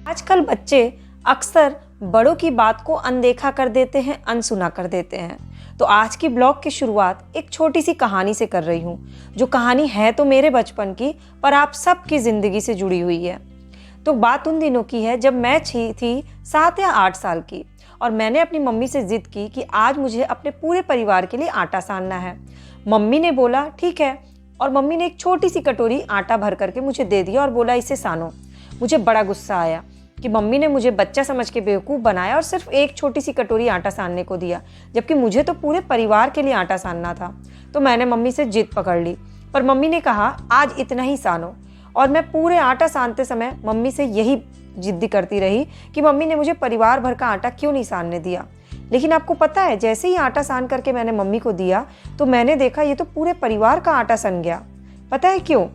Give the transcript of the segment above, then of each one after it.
आजकल बच्चे अक्सर बड़ों की बात को अनदेखा कर देते हैं, अनसुना कर देते हैं। तो आज की ब्लॉग की शुरुआत एक छोटी सी कहानी से कर रही हूँ, जो कहानी है तो मेरे बचपन की, पर आप सबकी ज़िंदगी से जुड़ी हुई है। तो बात उन दिनों की है जब मैं थी 7 या 8 साल की, और मैंने अपनी मम्मी से ज़िद की कि आज मुझे अपने पूरे परिवार के लिए आटा सानना है। मम्मी ने बोला ठीक है, और मम्मी ने एक छोटी सी कटोरी आटा भर करके मुझे दे दिया और बोला इसे सानो। मुझे बड़ा गुस्सा आया कि मम्मी ने मुझे बच्चा समझ के बेवकूफ़ बनाया और सिर्फ एक छोटी सी कटोरी आटा सानने को दिया, जबकि मुझे तो पूरे परिवार के लिए आटा सानना था। तो मैंने मम्मी से जिद पकड़ ली, पर मम्मी ने कहा आज इतना ही सानो। और मैं पूरे आटा सानते समय मम्मी से यही जिद्दी करती रही कि मम्मी ने मुझे परिवार भर का आटा क्यों नहीं सानने दिया। लेकिन आपको पता है, जैसे ही आटा सान करके मैंने मम्मी को दिया तो मैंने देखा ये तो पूरे परिवार का आटा सन गया। पता है क्यों?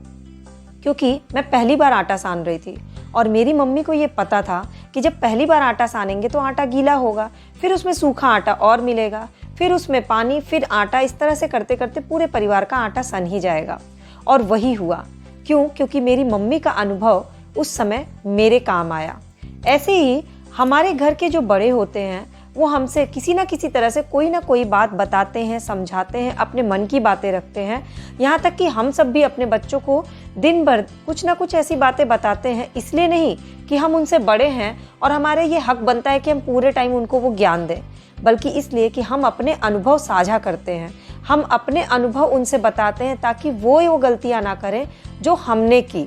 क्योंकि मैं पहली बार आटा सान रही थी और मेरी मम्मी को ये पता था कि जब पहली बार आटा सानेंगे तो आटा गीला होगा, फिर उसमें सूखा आटा और मिलेगा, फिर उसमें पानी, फिर आटा, इस तरह से करते करते पूरे परिवार का आटा सन ही जाएगा। और वही हुआ। क्यों? क्योंकि मेरी मम्मी का अनुभव उस समय मेरे काम आया। ऐसे ही हमारे घर के जो बड़े होते हैं वो हमसे किसी ना किसी तरह से कोई ना कोई बात बताते हैं, समझाते हैं, अपने मन की बातें रखते हैं। यहाँ तक कि हम सब भी अपने बच्चों को दिन भर कुछ ना कुछ ऐसी बातें बताते हैं, इसलिए नहीं कि हम उनसे बड़े हैं और हमारे ये हक बनता है कि हम पूरे टाइम उनको वो ज्ञान दें, बल्कि इसलिए कि हम अपने अनुभव साझा करते हैं। हम अपने अनुभव उनसे बताते हैं ताकि वो गलतियाँ ना करें जो हमने की।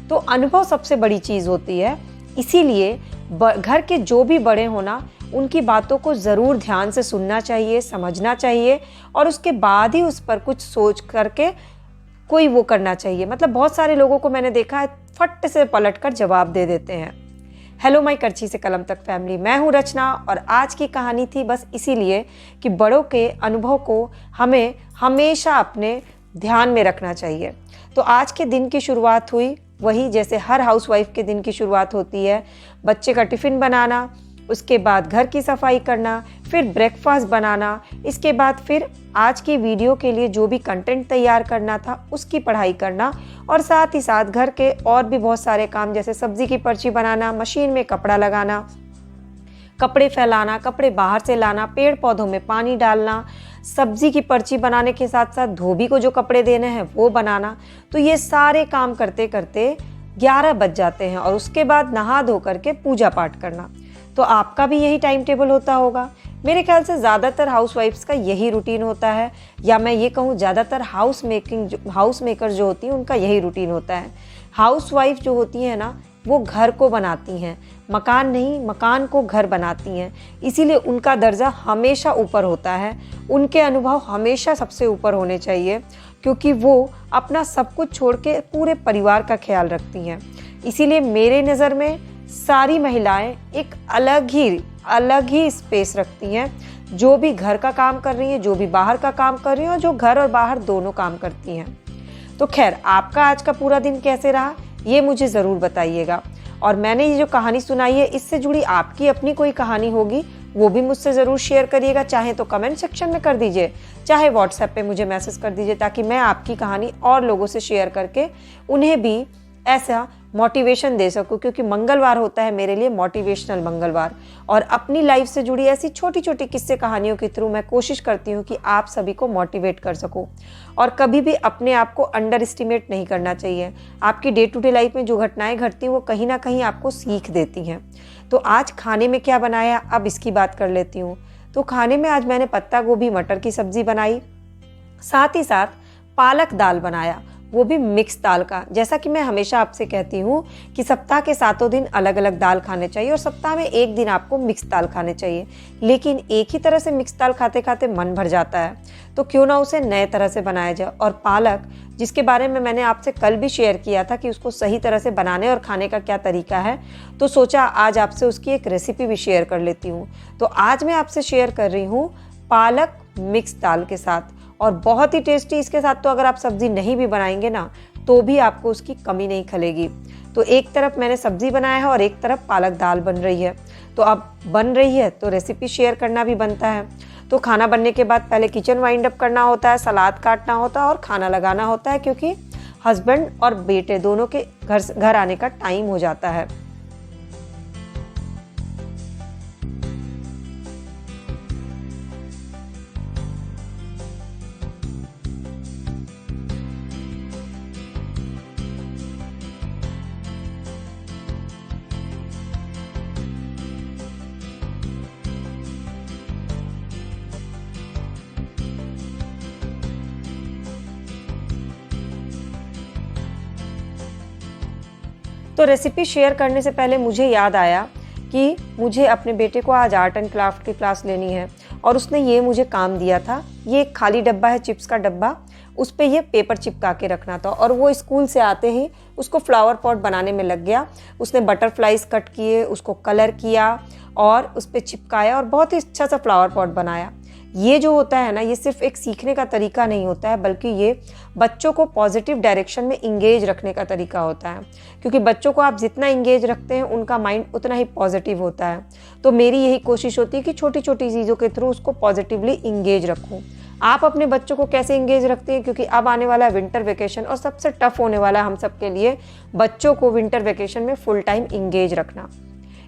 तो अनुभव सबसे बड़ी चीज़ होती है। इसीलिए घर के जो भी बड़े होना, उनकी बातों को ज़रूर ध्यान से सुनना चाहिए, समझना चाहिए, और उसके बाद ही उस पर कुछ सोच करके कोई वो करना चाहिए। मतलब बहुत सारे लोगों को मैंने देखा है फट से पलट कर जवाब दे देते हैं। हेलो माई करछी से कलम तक फैमिली, मैं हूँ रचना, और आज की कहानी थी बस इसीलिए कि बड़ों के अनुभव को हमें हमेशा अपने ध्यान में रखना चाहिए। तो आज के दिन की शुरुआत हुई वही जैसे हर हाउसवाइफ के दिन की शुरुआत होती है, बच्चे का टिफ़िन बनाना, उसके बाद घर की सफाई करना, फिर ब्रेकफास्ट बनाना, इसके बाद फिर आज की वीडियो के लिए जो भी कंटेंट तैयार करना था उसकी पढ़ाई करना, और साथ ही साथ घर के और भी बहुत सारे काम जैसे सब्जी की पर्ची बनाना, मशीन में कपड़ा लगाना, कपड़े फैलाना, कपड़े बाहर से लाना, पेड़ पौधों में पानी डालना, सब्जी की पर्ची बनाने के साथ साथ धोबी को जो कपड़े देने हैं वो बनाना। तो ये सारे काम करते करते 11 बज जाते हैं, और उसके बाद नहा धो करके पूजा पाठ करना। तो आपका भी यही टाइम टेबल होता होगा। मेरे ख्याल से ज़्यादातर हाउसवाइफ्स का यही रूटीन होता है, या मैं ये कहूँ ज़्यादातर हाउस मेकर जो होती हैं उनका यही रूटीन होता है। हाउसवाइफ जो होती हैं ना, वो घर को बनाती हैं, मकान नहीं, मकान को घर बनाती हैं। इसीलिए उनका दर्जा हमेशा ऊपर होता है, उनके अनुभव हमेशा सबसे ऊपर होने चाहिए, क्योंकि वो अपना सब कुछ छोड़ के पूरे परिवार का ख्याल रखती हैं। इसीलिए मेरे नज़र में सारी महिलाएं एक अलग ही स्पेस रखती हैं, जो भी घर का काम कर रही हैं, जो भी बाहर का काम कर रही हैं, और जो घर और बाहर दोनों काम करती हैं। तो खैर, आपका आज का पूरा दिन कैसे रहा ये मुझे ज़रूर बताइएगा। और मैंने ये जो कहानी सुनाई है इससे जुड़ी आपकी अपनी कोई कहानी होगी वो भी मुझसे ज़रूर शेयर करिएगा। चाहे तो कमेंट सेक्शन में कर दीजिए, चाहे व्हाट्सएप पे मुझे मैसेज कर दीजिए, ताकि मैं आपकी कहानी और लोगों से शेयर करके उन्हें भी ऐसा मोटिवेशन दे सकूं। क्योंकि मंगलवार होता है मेरे लिए मोटिवेशनल मंगलवार, और अपनी लाइफ से जुड़ी ऐसी छोटी छोटी किस्से कहानियों के थ्रू मैं कोशिश करती हूं कि आप सभी को मोटिवेट कर सकूं। और कभी भी अपने आप को अंडर एस्टिमेट नहीं करना चाहिए। आपकी डे टू डे लाइफ में जो घटनाएं घटती हैं वो कहीं ना कहीं आपको सीख देती हैं। तो आज खाने में क्या बनाया, अब इसकी बात कर लेती हूँ। तो खाने में आज मैंने पत्ता गोभी मटर की सब्ज़ी बनाई, साथ ही साथ पालक दाल बनाया, वो भी मिक्स दाल का। जैसा कि मैं हमेशा आपसे कहती हूँ कि सप्ताह के 7 दिन अलग अलग दाल खाने चाहिए, और सप्ताह में एक दिन आपको मिक्स दाल खाने चाहिए। लेकिन एक ही तरह से मिक्स दाल खाते खाते मन भर जाता है, तो क्यों ना उसे नए तरह से बनाया जाए। और पालक, जिसके बारे में मैंने आपसे कल भी शेयर किया था कि उसको सही तरह से बनाने और खाने का क्या तरीका है, तो सोचा आज आपसे उसकी एक रेसिपी भी शेयर कर लेती हूँ। तो आज मैं आपसे शेयर कर रही हूँ पालक मिक्स दाल के साथ, और बहुत ही टेस्टी। इसके साथ तो अगर आप सब्ज़ी नहीं भी बनाएंगे ना तो भी आपको उसकी कमी नहीं खलेगी। तो एक तरफ मैंने सब्ज़ी बनाया है और एक तरफ पालक दाल बन रही है। तो अब बन रही है तो रेसिपी शेयर करना भी बनता है। तो खाना बनने के बाद पहले किचन वाइंड अप करना होता है, सलाद काटना होता है और खाना लगाना होता है, क्योंकि हस्बैंड और बेटे दोनों के घर आने का टाइम हो जाता है। तो रेसिपी शेयर करने से पहले मुझे याद आया कि मुझे अपने बेटे को आज आर्ट एंड क्राफ्ट की क्लास लेनी है और उसने ये मुझे काम दिया था। ये एक खाली डब्बा है, चिप्स का डब्बा, उस पर ये पेपर चिपका के रखना था और वो स्कूल से आते ही उसको फ्लावर पॉट बनाने में लग गया। उसने बटरफ्लाइज कट किए, उसको कलर किया और उस पर चिपकाया और बहुत ही अच्छा सा फ्लावर पॉट बनाया। ये जो होता है ना, ये सिर्फ एक सीखने का तरीका नहीं होता है, बल्कि ये बच्चों को पॉजिटिव डायरेक्शन में इंगेज रखने का तरीका होता है, क्योंकि बच्चों को आप जितना इंगेज रखते हैं उनका माइंड उतना ही पॉजिटिव होता है। तो मेरी यही कोशिश होती है कि छोटी छोटी चीज़ों के थ्रू उसको पॉजिटिवली इंगेज रखूँ। आप अपने बच्चों को कैसे इंगेज रखते हैं, क्योंकि अब आने वाला है विंटर वेकेशन और सबसे टफ होने वाला है हम सब के लिए बच्चों को विंटर वेकेशन में फुल टाइम इंगेज रखना।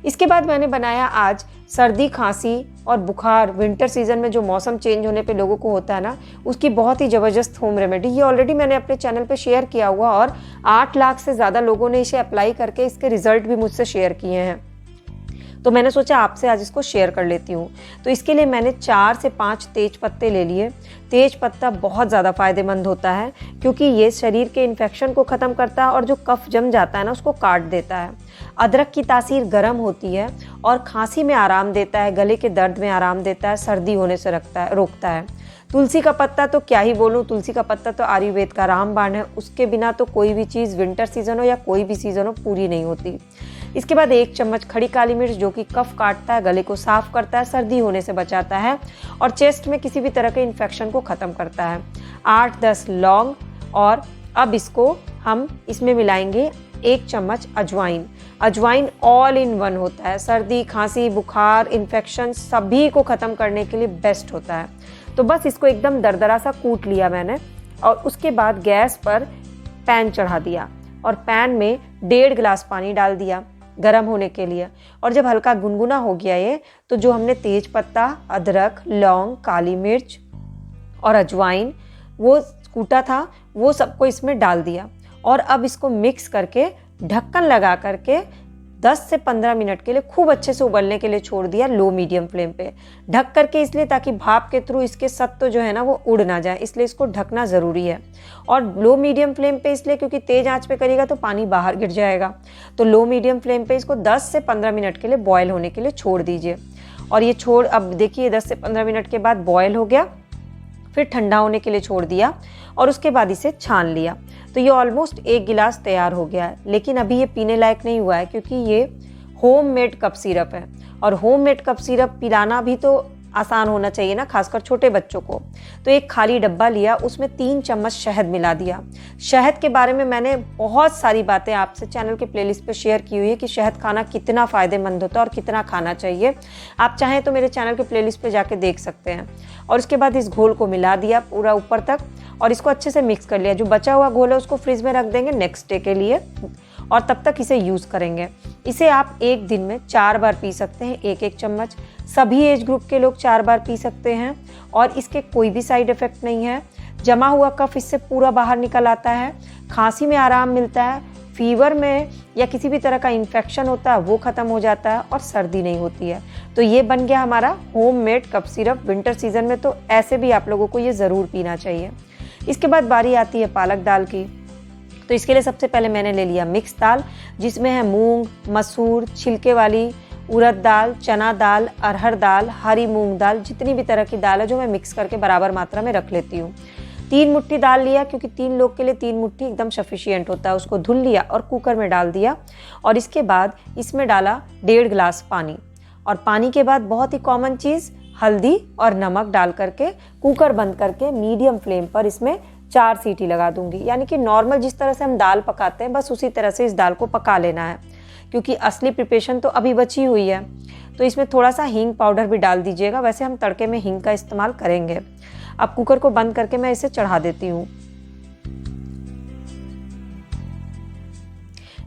इसके बाद मैंने बनाया आज सर्दी, खांसी और बुखार, विंटर सीजन में जो मौसम चेंज होने पे लोगों को होता है ना, उसकी बहुत ही ज़बरदस्त होम रेमेडी। ये ऑलरेडी मैंने अपने चैनल पे शेयर किया हुआ और 8 लाख से ज़्यादा लोगों ने इसे अप्लाई करके इसके रिजल्ट भी मुझसे शेयर किए हैं। तो मैंने सोचा आपसे आज इसको शेयर कर लेती हूँ। तो इसके लिए मैंने 4 से 5 तेज पत्ते ले लिए। तेज पत्ता बहुत ज़्यादा फ़ायदेमंद होता है, क्योंकि ये शरीर के इन्फेक्शन को ख़त्म करता है और जो कफ जम जाता है ना, उसको काट देता है। अदरक की तासीर गर्म होती है और खांसी में आराम देता है, गले के दर्द में आराम देता है, सर्दी होने से रोकता है। तुलसी का पत्ता तो क्या ही बोलूँ, तुलसी का पत्ता तो आयुर्वेद का रामबाण है। उसके बिना तो कोई भी चीज़ विंटर सीजन हो या कोई भी सीजन हो पूरी नहीं होती। इसके बाद 1 चम्मच खड़ी काली मिर्च, जो कि कफ काटता है, गले को साफ करता है, सर्दी होने से बचाता है और चेस्ट में किसी भी तरह के इन्फेक्शन को ख़त्म करता है। 8-10 लौंग और अब इसको हम इसमें मिलाएंगे 1 चम्मच अजवाइन। अजवाइन ऑल इन वन होता है, सर्दी, खांसी, बुखार, इन्फेक्शन सभी को ख़त्म करने के लिए बेस्ट होता है। तो बस इसको एकदम दरदरा सा कूट लिया मैंने और उसके बाद गैस पर पैन चढ़ा दिया और पैन में 1.5 गिलास पानी डाल दिया गर्म होने के लिए। और जब हल्का गुनगुना हो गया ये, तो जो हमने तेज पत्ता, अदरक, लौंग, काली मिर्च और अजवाइन वो कूटा था, वो सबको इसमें डाल दिया और अब इसको मिक्स करके ढक्कन लगा करके 10 से 15 मिनट के लिए खूब अच्छे से उबलने के लिए छोड़ दिया, लो मीडियम फ्लेम पे ढक करके, इसलिए ताकि भाप के थ्रू इसके सत्व जो है ना वो उड़ ना जाए, इसलिए इसको ढकना ज़रूरी है। और लो मीडियम फ्लेम पे इसलिए क्योंकि तेज़ आंच पे करेगा तो पानी बाहर गिर जाएगा। तो लो मीडियम फ्लेम पे इसको 10 से 15 मिनट के लिए बॉयल होने के लिए छोड़ दीजिए। और ये अब देखिए 10 से 15 मिनट के बाद बॉयल हो गया, फिर ठंडा होने के लिए छोड़ दिया और उसके बाद इसे छान लिया। तो ये ऑलमोस्ट 1 गिलास तैयार हो गया है, लेकिन अभी ये पीने लायक नहीं हुआ है, क्योंकि ये होममेड कप सिरप है और होममेड कप सिरप पिलाना भी तो आसान होना चाहिए ना, खासकर छोटे बच्चों को। तो एक खाली डब्बा लिया, उसमें 3 चम्मच शहद मिला दिया। शहद के बारे में मैंने बहुत सारी बातें आपसे चैनल के प्लेलिस्ट पे शेयर की हुई है कि शहद खाना कितना फ़ायदेमंद होता है और कितना खाना चाहिए। आप चाहें तो मेरे चैनल के प्लेलिस्ट पे जाके देख सकते हैं। और उसके बाद इस घोल को मिला दिया पूरा ऊपर तक और इसको अच्छे से मिक्स कर लिया। जो बचा हुआ घोल है उसको फ्रिज में रख देंगे नेक्स्ट डे के लिए और तब तक इसे यूज़ करेंगे। इसे आप एक दिन में 4 बार पी सकते हैं, 1-1 चम्मच। सभी एज ग्रुप के लोग 4 बार पी सकते हैं और इसके कोई भी साइड इफ़ेक्ट नहीं है। जमा हुआ कफ इससे पूरा बाहर निकल आता है, खांसी में आराम मिलता है, फीवर में या किसी भी तरह का इन्फेक्शन होता है वो ख़त्म हो जाता है और सर्दी नहीं होती है। तो ये बन गया हमारा homemade cough syrup winter season में, तो ऐसे भी आप लोगों को ये ज़रूर पीना चाहिए। इसके बाद बारी आती है पालक दाल की। तो इसके लिए सबसे पहले मैंने ले लिया मिक्स दाल, जिसमें है मूंग, मसूर, छिलके वाली उड़द दाल, चना दाल, अरहर दाल, हरी मूंग दाल, जितनी भी तरह की दाल है जो मैं मिक्स करके बराबर मात्रा में रख लेती हूँ। 3 मुट्ठी दाल लिया, क्योंकि 3 लोग के लिए 3 मुट्ठी एकदम सफिशिएंट होता है। उसको धुल लिया और कुकर में डाल दिया और इसके बाद इसमें डाला 1.5 गिलास पानी। और पानी के बाद बहुत ही कॉमन चीज़ हल्दी और नमक डाल करके कुकर बंद करके मीडियम फ्लेम पर इसमें 4 सीटी लगा दूंगी। यानी कि नॉर्मल जिस तरह से हम दाल पकाते हैं बस उसी तरह से इस दाल को पका लेना है, क्योंकि असली प्रिपरेशन तो अभी बची हुई है। तो इसमें थोड़ा सा हींग पाउडर भी डाल दीजिएगा, वैसे हम तड़के में हींग का इस्तेमाल करेंगे। अब कुकर को बंद करके मैं इसे चढ़ा देती हूँ।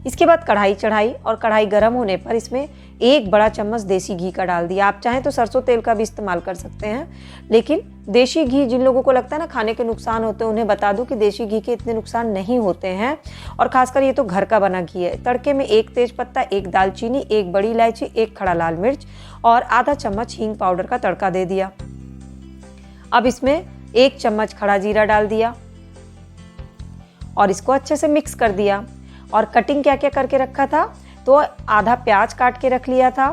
इसके बाद कढ़ाई चढ़ाई और कढ़ाई गर्म होने पर इसमें 1 बड़ा चम्मच देसी घी का डाल दिया। आप चाहें तो सरसों तेल का भी इस्तेमाल कर सकते हैं, लेकिन देसी घी जिन लोगों को लगता है ना खाने के नुकसान होते हैं, उन्हें बता दूं कि देसी घी के इतने नुकसान नहीं होते हैं और खासकर ये तो घर का बना घी है। तड़के में 1 तेज पत्ता, 1 दालचीनी, 1 बड़ी इलायची, 1 खड़ा लाल मिर्च और आधा चम्मच हींग पाउडर का तड़का दे दिया। अब इसमें 1 चम्मच खड़ा जीरा डाल दिया और इसको अच्छे से मिक्स कर दिया। और कटिंग क्या क्या करके रखा था, तो आधा प्याज काट के रख लिया था,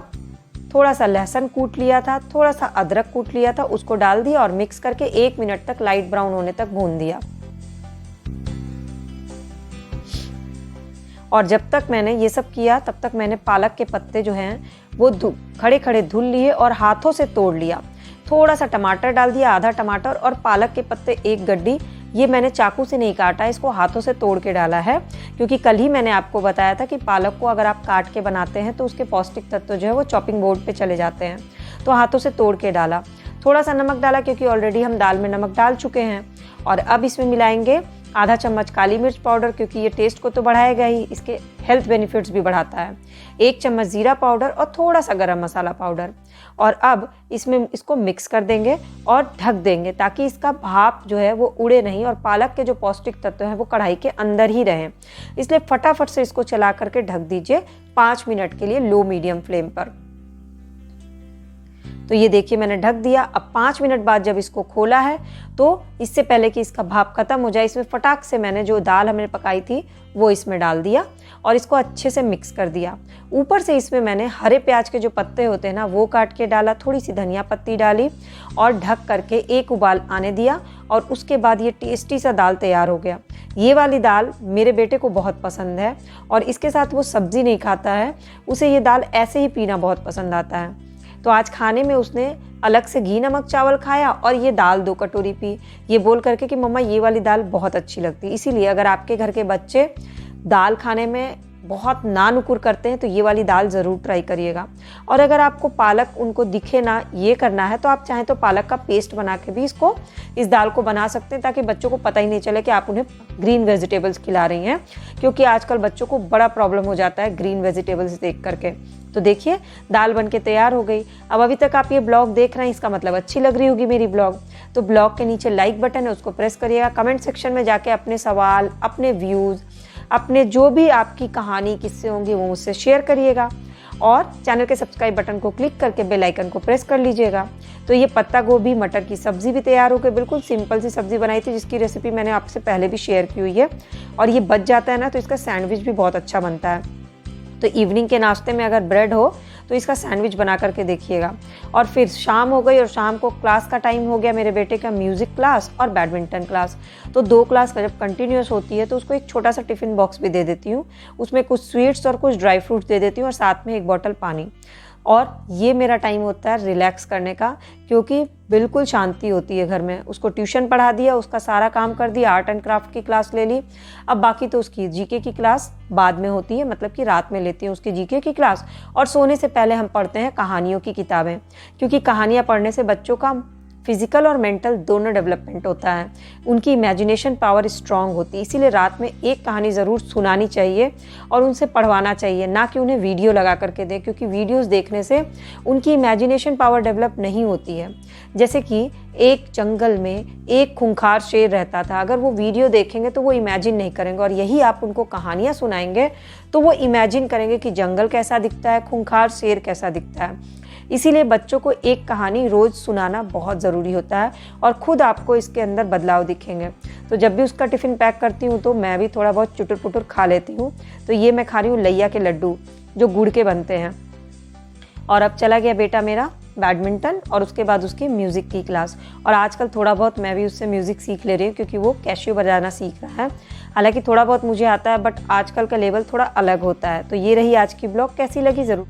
थोड़ा सा लहसुन कूट लिया था, थोड़ा सा अदरक कूट लिया था, उसको डाल दिया और मिक्स करके 1 मिनट तक लाइट ब्राउन होने तक भून दिया। और जब तक मैंने ये सब किया तब तक मैंने पालक के पत्ते जो हैं वो खड़े खड़े धुल लिए और हाथों से तोड़ लिया। थोड़ा सा टमाटर डाल दिया, आधा टमाटर, और पालक के पत्ते 1 गड्डी। ये मैंने चाकू से नहीं काटा, इसको हाथों से तोड़ के डाला है, क्योंकि कल ही मैंने आपको बताया था कि पालक को अगर आप काट के बनाते हैं तो उसके पौष्टिक तत्व जो है वो चॉपिंग बोर्ड पे चले जाते हैं, तो हाथों से तोड़ के डाला। थोड़ा सा नमक डाला क्योंकि ऑलरेडी हम दाल में नमक डाल चुके हैं। और अब इसमें मिलाएंगे आधा चम्मच काली मिर्च पाउडर, क्योंकि ये टेस्ट को तो बढ़ाएगा ही, इसके हेल्थ बेनिफिट्स भी बढ़ाता है। 1 चम्मच जीरा पाउडर और थोड़ा सा गरम मसाला पाउडर। और अब इसको मिक्स कर देंगे और ढक देंगे ताकि इसका भाप जो है वो उड़े नहीं और पालक के जो पौष्टिक तत्व हैं वो कढ़ाई के अंदर ही रहें। इसलिए फटाफट से इसको चला करके ढक दीजिए 5 मिनट के लिए लो मीडियम फ्लेम पर। तो ये देखिए मैंने ढक दिया। अब 5 मिनट बाद जब इसको खोला है तो इससे पहले कि इसका भाप खत्म हो जाए, इसमें फटाक से मैंने जो दाल हमने पकाई थी वो इसमें डाल दिया और इसको अच्छे से मिक्स कर दिया। ऊपर से इसमें मैंने हरे प्याज के जो पत्ते होते हैं ना वो काट के डाला, थोड़ी सी धनिया पत्ती डाली और ढक करके 1 उबाल आने दिया। और उसके बाद ये टेस्टी सा दाल तैयार हो गया। ये वाली दाल मेरे बेटे को बहुत पसंद है और इसके साथ वो सब्ज़ी नहीं खाता है, उसे ये दाल ऐसे ही पीना बहुत पसंद आता है। तो आज खाने में उसने अलग से घी नमक चावल खाया और ये दाल 2 कटोरी पी, ये बोल करके कि मम्मा ये वाली दाल बहुत अच्छी लगती है। इसीलिए अगर आपके घर के बच्चे दाल खाने में बहुत नानुकुर करते हैं तो ये वाली दाल ज़रूर ट्राई करिएगा। और अगर आपको पालक उनको दिखे ना ये करना है तो आप चाहें तो पालक का पेस्ट बना के भी इस दाल को बना सकते हैं, ताकि बच्चों को पता ही नहीं चले कि आप उन्हें ग्रीन वेजिटेबल्स खिला रही हैं, क्योंकि आजकल बच्चों को बड़ा प्रॉब्लम हो जाता है ग्रीन वेजिटेबल्स देख करके। तो देखिए दाल बनके तैयार हो गई। अब अभी तक आप ये ब्लॉग देख रहे हैं, इसका मतलब अच्छी लग रही होगी मेरी ब्लॉग। तो ब्लॉग के नीचे लाइक बटन है उसको प्रेस करिएगा। कमेंट सेक्शन में जाके अपने सवाल, अपने व्यूज़, अपने जो भी आपकी कहानी किस्से होंगे वो मुझसे शेयर करिएगा। और चैनल के सब्सक्राइब बटन को क्लिक करके बेल आइकन को प्रेस कर लीजिएगा। तो ये पत्ता गोभी मटर की सब्ज़ी भी तैयार हो गई। बिल्कुल सिंपल सी सब्ज़ी बनाई थी जिसकी रेसिपी मैंने आपसे पहले भी शेयर की हुई है। और ये बच जाता है ना तो इसका सैंडविच भी बहुत अच्छा बनता है। तो इवनिंग के नाश्ते में अगर ब्रेड हो तो इसका सैंडविच बना करके देखिएगा। और फिर शाम हो गई और शाम को क्लास का टाइम हो गया मेरे बेटे का, म्यूज़िक क्लास और बैडमिंटन क्लास। तो 2 क्लास जब कंटिन्यूस होती है तो उसको एक छोटा सा टिफ़िन बॉक्स भी दे देती हूँ, उसमें कुछ स्वीट्स और कुछ ड्राई फ्रूट्स दे देती हूँ और साथ में 1 बॉटल पानी। और ये मेरा टाइम होता है रिलैक्स करने का, क्योंकि बिल्कुल शांति होती है घर में। उसको ट्यूशन पढ़ा दिया, उसका सारा काम कर दिया, आर्ट एंड क्राफ्ट की क्लास ले ली। अब बाकी तो उसकी जीके की क्लास बाद में होती है, मतलब कि रात में लेती हूँ उसकी जीके की क्लास। और सोने से पहले हम पढ़ते हैं कहानियों की किताबें, क्योंकि कहानियाँ पढ़ने से बच्चों का फिजिकल और मेंटल दोनों डेवलपमेंट होता है, उनकी इमेजिनेशन पावर स्ट्रांग होती है। इसीलिए रात में एक कहानी ज़रूर सुनानी चाहिए और उनसे पढ़वाना चाहिए, ना कि उन्हें वीडियो लगा करके दें, क्योंकि वीडियोस देखने से उनकी इमेजिनेशन पावर डेवलप नहीं होती है। जैसे कि एक जंगल में एक खूंखार शेर रहता था, अगर वो वीडियो देखेंगे तो वो इमेजिन नहीं करेंगे, और यही आप उनको कहानियाँ सुनाएंगे तो वो इमेजिन करेंगे कि जंगल कैसा दिखता है, खूंखार शेर कैसा दिखता है। इसीलिए बच्चों को एक कहानी रोज़ सुनाना बहुत ज़रूरी होता है और ख़ुद आपको इसके अंदर बदलाव दिखेंगे। तो जब भी उसका टिफ़िन पैक करती हूँ तो मैं भी थोड़ा बहुत चुटुर पुटुर खा लेती हूँ। तो ये मैं खा रही हूँ लैया के लड्डू जो गुड़ के बनते हैं। और अब चला गया बेटा मेरा बैडमिंटन और उसके बाद उसकी म्यूज़िक की क्लास। और आजकल थोड़ा बहुत मैं भी उससे म्यूज़िक सीख ले रही हूँ, क्योंकि वो कैशियो बजाना सीख रहा है। हालांकि थोड़ा बहुत मुझे आता है, बट आजकल का लेवल थोड़ा अलग होता है। तो ये रही आज की ब्लॉग, कैसी लगी ज़रूर